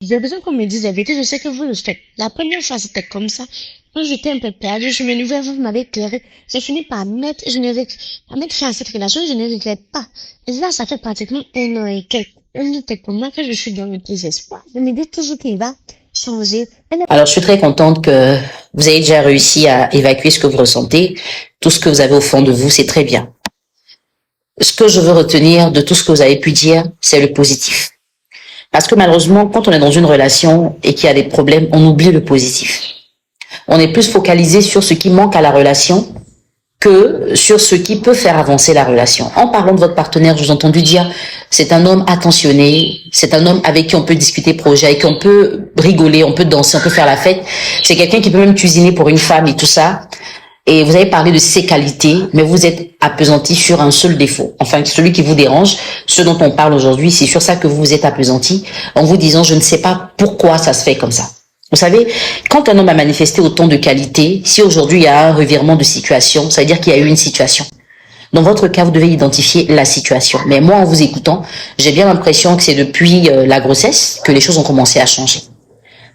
J'ai besoin qu'on me dise la vérité, je sais que vous le faites. La première fois, c'était comme ça. Quand j'étais un peu perdue, je me nouvelle, vous m'avez éclairé. J'ai fini par mettre, par mettre fin à cette relation, je ne regrette pas. Et là, ça fait pratiquement un an et quelques mois que je suis dans le désespoir. Je me dis toujours qu'il va changer. Alors, je suis très contente que vous ayez déjà réussi à évacuer ce que vous ressentez. Tout ce que vous avez au fond de vous, c'est très bien. Ce que je veux retenir de tout ce que vous avez pu dire, c'est le positif. Parce que malheureusement, quand on est dans une relation et qu'il y a des problèmes, on oublie le positif. On est plus focalisé sur ce qui manque à la relation que sur ce qui peut faire avancer la relation. En parlant de votre partenaire, je vous ai entendu dire, c'est un homme attentionné, c'est un homme avec qui on peut discuter projet, avec qui on peut rigoler, on peut danser, on peut faire la fête. C'est quelqu'un qui peut même cuisiner pour une femme et tout ça. Et vous avez parlé de ses qualités, mais vous êtes appesanti sur un seul défaut. Enfin, celui qui vous dérange, ce dont on parle aujourd'hui, c'est sur ça que vous vous êtes appesanti en vous disant, je ne sais pas pourquoi ça se fait comme ça. Vous savez, quand un homme a manifesté autant de qualités, si aujourd'hui il y a un revirement de situation, ça veut dire qu'il y a eu une situation. Dans votre cas, vous devez identifier la situation. Mais moi, en vous écoutant, j'ai bien l'impression que c'est depuis la grossesse que les choses ont commencé à changer.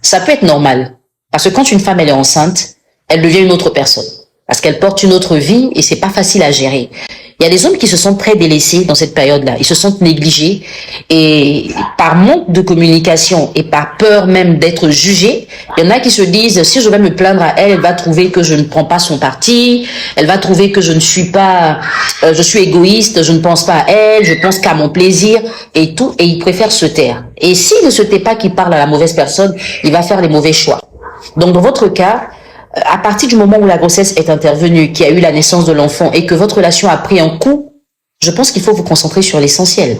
Ça peut être normal, parce que quand une femme elle est enceinte, elle devient une autre personne. Parce qu'elle porte une autre vie et c'est pas facile à gérer. Il y a des hommes qui se sentent très délaissés dans cette période-là. Ils se sentent négligés et par manque de communication et par peur même d'être jugés, il y en a qui se disent, si je vais me plaindre à elle, elle va trouver que je ne prends pas son parti, elle va trouver que je ne suis pas, je suis égoïste, je ne pense pas à elle, je pense qu'à mon plaisir et tout, et ils préfèrent se taire. Et s'il ne se tait pas qu'il parle à la mauvaise personne, il va faire les mauvais choix. Donc dans votre cas, à partir du moment où la grossesse est intervenue, qu'il y a eu la naissance de l'enfant et que votre relation a pris un coup, je pense qu'il faut vous concentrer sur l'essentiel.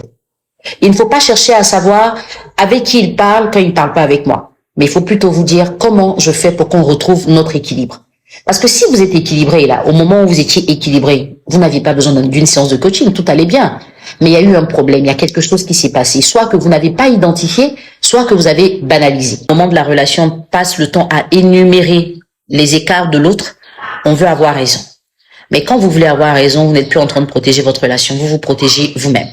Il ne faut pas chercher à savoir avec qui il parle quand il ne parle pas avec moi. Mais il faut plutôt vous dire comment je fais pour qu'on retrouve notre équilibre. Parce que si vous êtes équilibré là, au moment où vous étiez équilibré, vous n'aviez pas besoin d'une séance de coaching, tout allait bien. Mais il y a eu un problème, il y a quelque chose qui s'est passé. Soit que vous n'avez pas identifié, soit que vous avez banalisé. Au moment de la relation, on passe le temps à énumérer les écarts de l'autre, on veut avoir raison. Mais quand vous voulez avoir raison, vous n'êtes plus en train de protéger votre relation, vous vous protégez vous-même.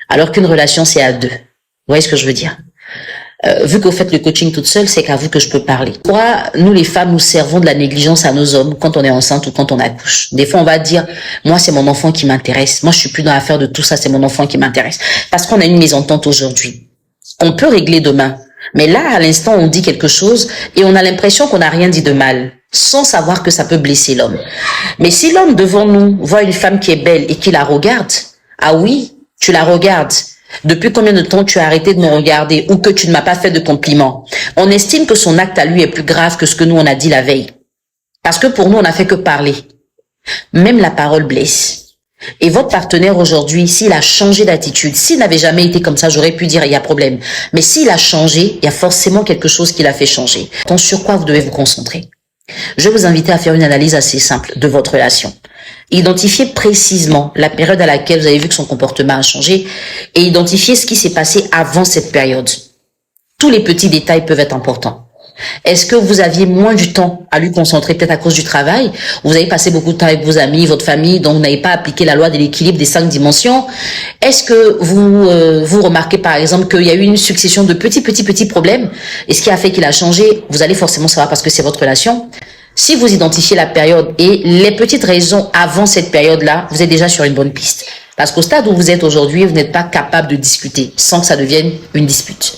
Alors qu'une relation, c'est à deux. Vous voyez ce que je veux dire? Vu que vous faites le coaching toute seule, c'est qu'à vous que je peux parler. Pourquoi nous les femmes, nous servons de la négligence à nos hommes quand on est enceinte ou quand on accouche? Des fois, on va dire, moi, c'est mon enfant qui m'intéresse. Moi, je suis plus dans l'affaire de tout ça, c'est mon enfant qui m'intéresse. Parce qu'on a une mésentente aujourd'hui. On peut régler demain. Mais là, à l'instant, on dit quelque chose et on a l'impression qu'on n'a rien dit de mal, sans savoir que ça peut blesser l'homme. Mais si l'homme devant nous voit une femme qui est belle et qui la regarde, ah oui, tu la regardes. Depuis combien de temps tu as arrêté de me regarder ou que tu ne m'as pas fait de compliments? On estime que son acte à lui est plus grave que ce que nous on a dit la veille. Parce que pour nous, on n'a fait que parler. Même la parole blesse. Et votre partenaire aujourd'hui, s'il a changé d'attitude, s'il n'avait jamais été comme ça, j'aurais pu dire il y a problème. Mais s'il a changé, il y a forcément quelque chose qui l'a fait changer. Donc sur quoi vous devez vous concentrer? Je vais vous inviter à faire une analyse assez simple de votre relation. Identifiez précisément la période à laquelle vous avez vu que son comportement a changé et identifiez ce qui s'est passé avant cette période. Tous les petits détails peuvent être importants. Est-ce que vous aviez moins du temps à lui concentrer, peut-être à cause du travail? Vous avez passé beaucoup de temps avec vos amis, votre famille, donc vous n'avez pas appliqué la loi de l'équilibre des 5 dimensions. Est-ce que vous remarquez par exemple qu'il y a eu une succession de petits problèmes et ce qui a fait qu'il a changé? Vous allez forcément savoir parce que c'est votre relation. Si vous identifiez la période et les petites raisons avant cette période-là, vous êtes déjà sur une bonne piste. Parce qu'au stade où vous êtes aujourd'hui, vous n'êtes pas capable de discuter sans que ça devienne une dispute.